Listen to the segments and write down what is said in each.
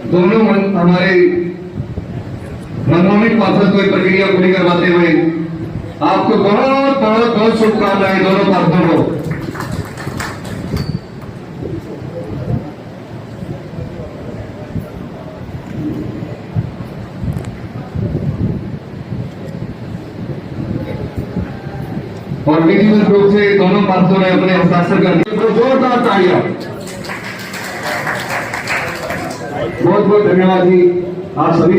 दोनों हमारे मनमोहक पार्षद को प्रक्रिया पूरी करवाते हुए आपको बहुत बहुत बहुत शुभकामनाएं दोनों पार्षदों को। और विधिवत रूप से दोनों पार्षदों ने अपने हस्ताक्षर कर दिए। तो जोरदार तालियां। बहुत बहुत धन्यवाद जी आप सभी।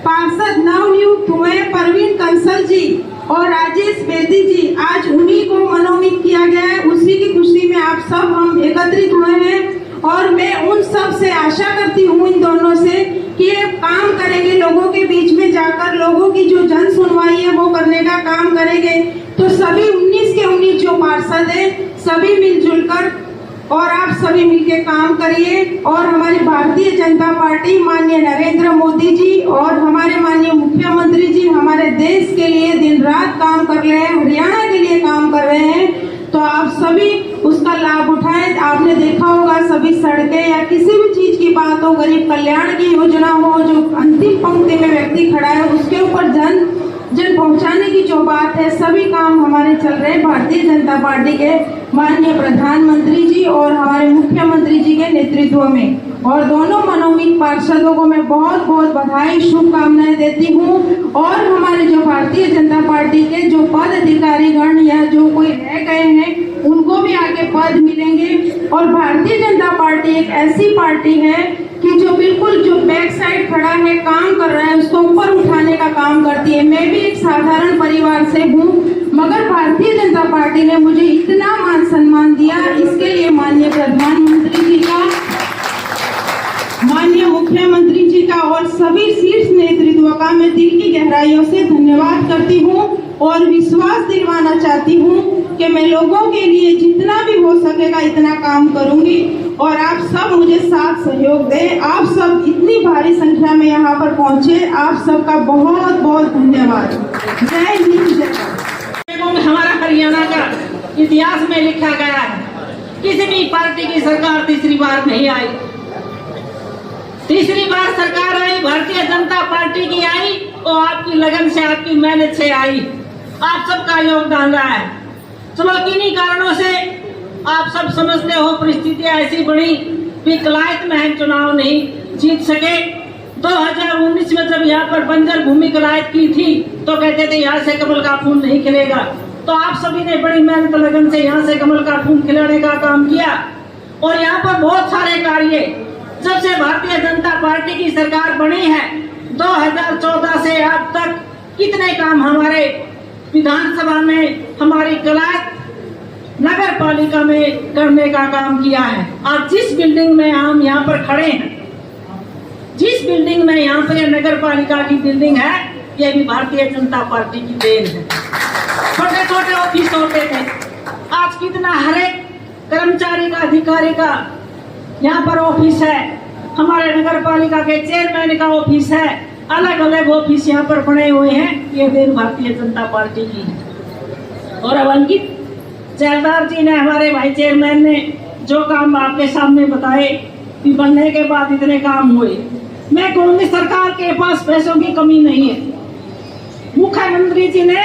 पार्षद नवनियुक्त हुए परवीन कंसल जी और राजेश बेदी जी, आज उन्हीं को मनोनीत किया गया है। उसी की खुशी में आप सब हम एकत्रित हुए हैं और मैं उन सब से आशा करती हूँ, इन दोनों से, कि ये काम करेंगे, लोगों के बीच में जाकर लोगों की जो जन सुनवाई है वो करने का काम करेंगे। तो सभी 19 के 19 जो पार्षद हैं सभी मिलजुल कर और आप सभी मिलके काम करिए और हमारी भारतीय जनता पार्टी माननीय नरेंद्र मोदी जी और हमारे माननीय मुख्यमंत्री जी हमारे देश के लिए दिन रात काम कर रहे हैं, हरियाणा के लिए काम कर रहे हैं। तो आप सभी उसका लाभ उठाएं। आपने देखा होगा सभी सड़कें या किसी भी चीज की बात हो, गरीब कल्याण की योजना हो, जो अंतिम पंक्ति में व्यक्ति खड़ा है उसके ऊपर जन पहुंचाने की जो बात है, सभी काम हमारे चल रहे हैं भारतीय जनता पार्टी के माननीय प्रधानमंत्री जी और हमारे मुख्यमंत्री जी के नेतृत्व में। और दोनों मनोनीत पार्षदों को मैं बहुत बहुत बधाई शुभकामनाएं देती हूं। और हमारे जो भारतीय जनता पार्टी के जो पद अधिकारीगण या जो कोई रह गए हैं उनको भी आगे पद मिलेंगे। और भारतीय जनता पार्टी एक ऐसी पार्टी है कि जो बिल्कुल जो बैक साइड खड़ा है, काम कर रहा है, उसको ऊपर उठाने का काम करती है। मैं भी एक साधारण परिवार से हूँ, मगर भारतीय जनता पार्टी ने मुझे इतना मान सम्मान दिया, इसके लिए माननीय प्रधानमंत्री जी का, माननीय मुख्यमंत्री जी का और सभी शीर्ष नेतृत्व का मैं दिल की गहराइयों से धन्यवाद करती हूँ और विश्वास दिलवाना चाहती हूँ कि मैं लोगों के लिए जितना भी हो सकेगा इतना काम करूंगी और आप सब मुझे साथ सहयोग दें। आप सब इतनी भारी संख्या में यहाँ पर पहुँचे, आप सबका बहुत बहुत धन्यवाद। जय हिंद, जय भारत। हमारा हरियाणा का इतिहास में लिखा गया है, किसी भी पार्टी की सरकार तीसरी बार नहीं आई। तीसरी बार सरकार आई, भारतीय जनता पार्टी की आई और आपकी लगन से, आपकी मेहनत से आई, आप सबका योगदान रहा है। चलो किन्हीं कारणों से आप सब समझते हो परिस्थितियां ऐसी बनी कि कलायत में हम चुनाव नहीं जीत सके। 2019 में जब यहाँ पर बंजर भूमि कलायत की थी तो कहते थे यहाँ से कमल का फूल नहीं खिलेगा। तो आप सभी ने बड़ी मेहनत लगन से यहाँ से कमल का फूल खिलाने का काम किया और यहाँ पर बहुत सारे कार्य, जब से भारतीय जनता पार्टी की सरकार बनी है 2014 से अब तक कितने काम हमारे विधानसभा में, हमारी कलायत नगर पालिका में करने का काम किया है। और जिस बिल्डिंग में हम यहाँ पर खड़े हैं, जिस बिल्डिंग में यहाँ पर नगर पालिका की बिल्डिंग है, ये भी भारतीय जनता पार्टी की देन है। छोटे छोटे ऑफिस होते थे, आज कितना हर एक कर्मचारी का, अधिकारी का यहाँ पर ऑफिस है, हमारे नगर पालिका के चेयरमैन का ऑफिस है, अलग अलग ऑफिस यहाँ पर बने हुए हैं। ये देन भारतीय जनता पार्टी की है। और अब अंकित जैलदार जी ने, हमारे भाई चेयरमैन ने जो काम आपके सामने बताए कि बनने के बाद इतने काम हुए, मैं कहूँगी सरकार के पास पैसों की कमी नहीं है। मुख्यमंत्री जी ने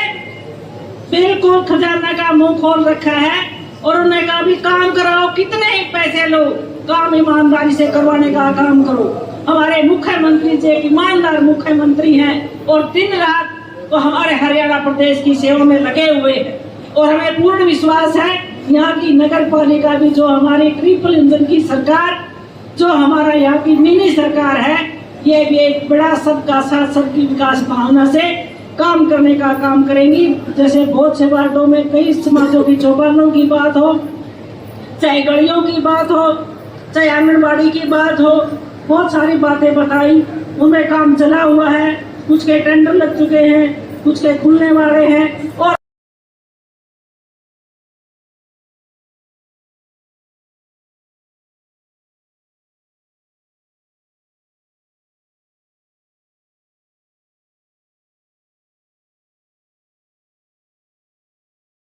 बिल्कुल खजाना का मुंह खोल रखा है और उन्होंने कहा भी काम कराओ, कितने ही पैसे लो, काम ईमानदारी से करवाने का काम करो। हमारे मुख्यमंत्री जी एक ईमानदार मुख्यमंत्री हैं और दिन रात तो हमारे हरियाणा प्रदेश की सेवा में लगे हुए हैं। और हमें पूर्ण विश्वास है यहाँ की नगर पालिका भी, जो हमारी ट्रिपल इंजन की सरकार, जो हमारा यहाँ की मिनी सरकार है, ये भी एक बड़ा सबका साथ सबकी विकास भावना से काम करने का काम करेंगी। जैसे बहुत से वार्डों में कई समाजों की चौपालों की बात हो, चाहे गलियों की बात हो, चाहे आंगनबाड़ी की बात हो, बहुत सारी बातें बताई, उनमें काम चला हुआ है। कुछ के टेंडर लग चुके हैं, कुछ के खुलने वाले हैं।